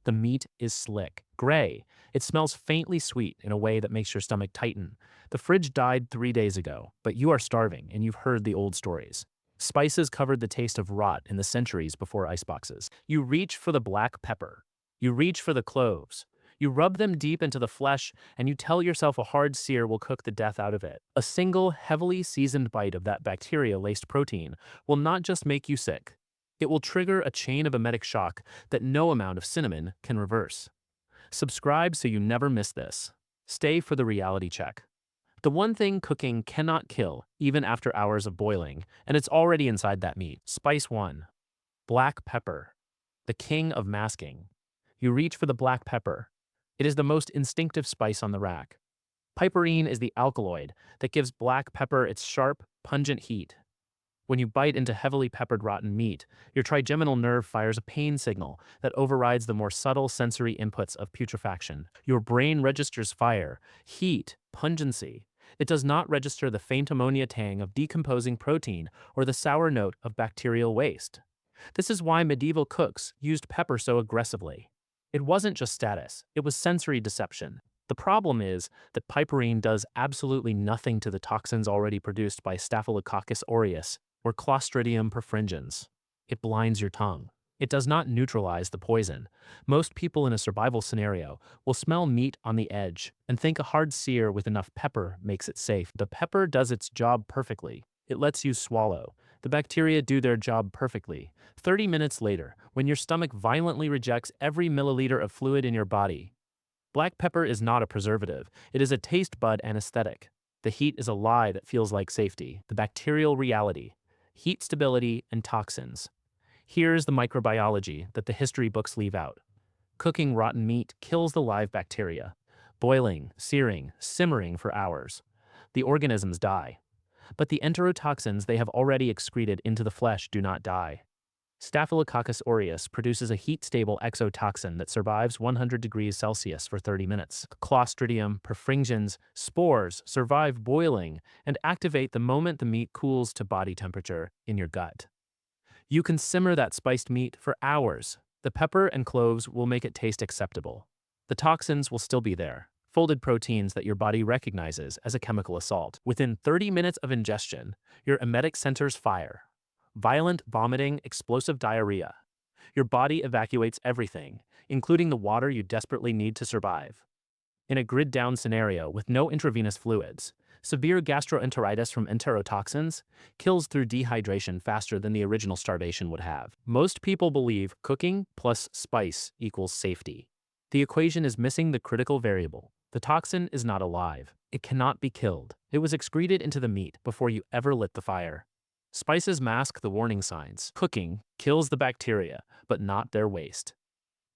The meat is slick, gray. It smells faintly sweet in a way that makes your stomach tighten. The fridge died 3 days ago, but you are starving and you've heard the old stories. Spices covered the taste of rot in the centuries before iceboxes. You reach for the black pepper. You reach for the cloves. You rub them deep into the flesh, and you tell yourself a hard sear will cook the death out of it. A single, heavily seasoned bite of that bacteria-laced protein will not just make you sick. It will trigger a chain of emetic shock that no amount of cinnamon can reverse. Subscribe so you never miss this. Stay for the reality check. The one thing cooking cannot kill, even after hours of boiling, and it's already inside that meat. Spice 1. Black pepper. The king of masking. You reach for the black pepper. It is the most instinctive spice on the rack. Piperine is the alkaloid that gives black pepper its sharp, pungent heat. When you bite into heavily peppered rotten meat, your trigeminal nerve fires a pain signal that overrides the more subtle sensory inputs of putrefaction. Your brain registers fire, heat, pungency. It does not register the faint ammonia tang of decomposing protein or the sour note of bacterial waste. This is why medieval cooks used pepper so aggressively. It wasn't just status, it was sensory deception. The problem is that piperine does absolutely nothing to the toxins already produced by Staphylococcus aureus or Clostridium perfringens. It blinds your tongue. It does not neutralize the poison. Most people in a survival scenario will smell meat on the edge and think a hard sear with enough pepper makes it safe. The pepper does its job perfectly. It lets you swallow. The bacteria do their job perfectly. 30 minutes later, when your stomach violently rejects every milliliter of fluid in your body. Black pepper is not a preservative. It is a taste bud anesthetic. The heat is a lie that feels like safety. The bacterial reality. Heat stability, and toxins. Here's the microbiology that the history books leave out. Cooking rotten meat kills the live bacteria. Boiling, searing, simmering for hours. The organisms die. But the enterotoxins they have already excreted into the flesh do not die. Staphylococcus aureus produces a heat-stable exotoxin that survives 100 degrees Celsius for 30 minutes. Clostridium perfringens spores survive boiling and activate the moment the meat cools to body temperature in your gut. You can simmer that spiced meat for hours. The pepper and cloves will make it taste acceptable. The toxins will still be there, folded proteins that your body recognizes as a chemical assault. Within 30 minutes of ingestion, your emetic centers fire. Violent vomiting, explosive diarrhea. Your body evacuates everything, including the water you desperately need to survive. In a grid-down scenario with no intravenous fluids, severe gastroenteritis from enterotoxins kills through dehydration faster than the original starvation would have. Most people believe cooking plus spice equals safety. The equation is missing the critical variable. The toxin is not alive. It cannot be killed. It was excreted into the meat before you ever lit the fire. Spices mask the warning signs. Cooking kills the bacteria, but not their waste.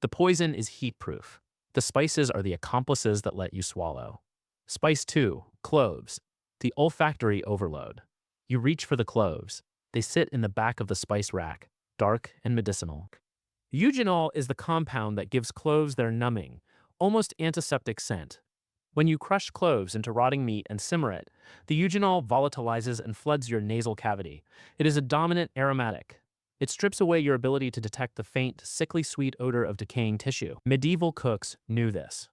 The poison is heat-proof. The spices are the accomplices that let you swallow. Spice 2. Cloves. The olfactory overload. You reach for the cloves. They sit in the back of the spice rack, dark and medicinal. Eugenol is the compound that gives cloves their numbing, almost antiseptic scent. When you crush cloves into rotting meat and simmer it, the eugenol volatilizes and floods your nasal cavity. It is a dominant aromatic. It strips away your ability to detect the faint, sickly sweet odor of decaying tissue. Medieval cooks knew this.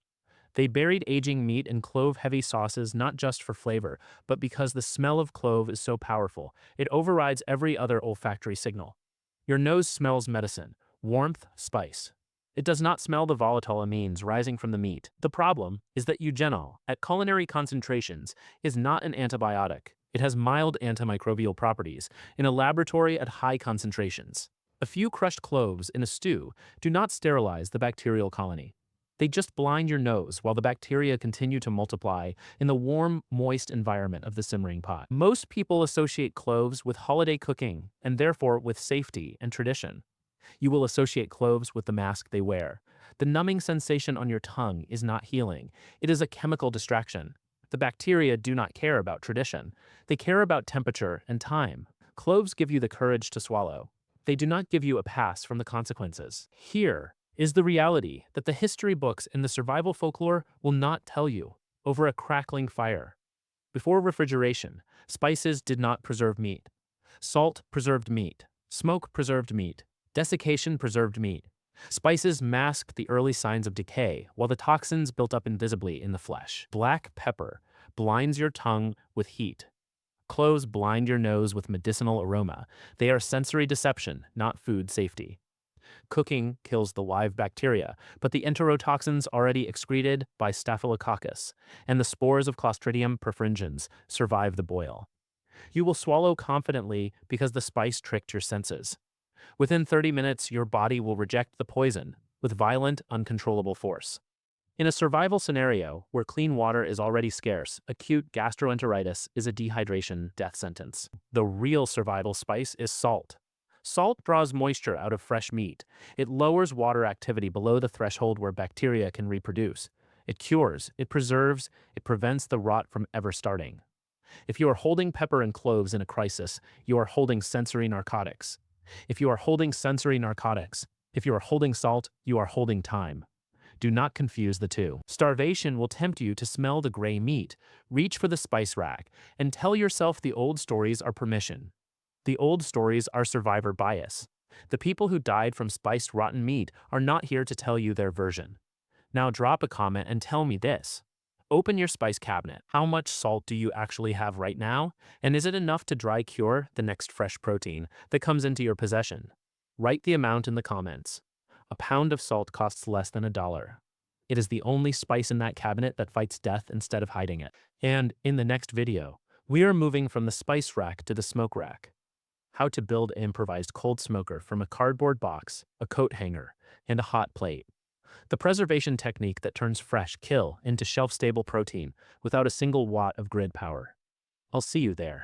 They buried aging meat in clove-heavy sauces not just for flavor, but because the smell of clove is so powerful, it overrides every other olfactory signal. Your nose smells medicine, warmth, spice. It does not smell the volatile amines rising from the meat. The problem is that eugenol, at culinary concentrations, is not an antibiotic. It has mild antimicrobial properties in a laboratory at high concentrations. A few crushed cloves in a stew do not sterilize the bacterial colony. They just blind your nose while the bacteria continue to multiply in the warm, moist environment of the simmering pot. Most people associate cloves with holiday cooking and therefore with safety and tradition. You will associate cloves with the mask they wear. The numbing sensation on your tongue is not healing. It is a chemical distraction. The bacteria do not care about tradition. They care about temperature and time. Cloves give you the courage to swallow. They do not give you a pass from the consequences. Here is the reality that the history books and the survival folklore will not tell you over a crackling fire. Before refrigeration, spices did not preserve meat. Salt preserved meat. Smoke preserved meat. Desiccation preserved meat. Spices mask the early signs of decay, while the toxins built up invisibly in the flesh. Black pepper blinds your tongue with heat. Cloves blind your nose with medicinal aroma. They are sensory deception, not food safety. Cooking kills the live bacteria, but the enterotoxins already excreted by Staphylococcus and the spores of Clostridium perfringens survive the boil. You will swallow confidently because the spice tricked your senses. Within 30 minutes, your body will reject the poison with violent, uncontrollable force. In a survival scenario where clean water is already scarce, acute gastroenteritis is a dehydration death sentence. The real survival spice is salt. Salt draws moisture out of fresh meat. It lowers water activity below the threshold where bacteria can reproduce. It cures, it preserves, it prevents the rot from ever starting. If you are holding pepper and cloves in a crisis, you are holding sensory narcotics. If you are holding sensory narcotics, if you are holding salt, you are holding time. Do not confuse the two. Starvation will tempt you to smell the gray meat, reach for the spice rack, and tell yourself the old stories are permission. The old stories are survivor bias. The people who died from spiced rotten meat are not here to tell you their version. Now drop a comment and tell me this. Open your spice cabinet. How much salt do you actually have right now? And is it enough to dry cure the next fresh protein that comes into your possession? Write the amount in the comments. A pound of salt costs less than $1. It is the only spice in that cabinet that fights death instead of hiding it. And in the next video, we are moving from the spice rack to the smoke rack. How to build an improvised cold smoker from a cardboard box, a coat hanger, and a hot plate. The preservation technique that turns fresh kill into shelf-stable protein without a single watt of grid power. I'll see you there.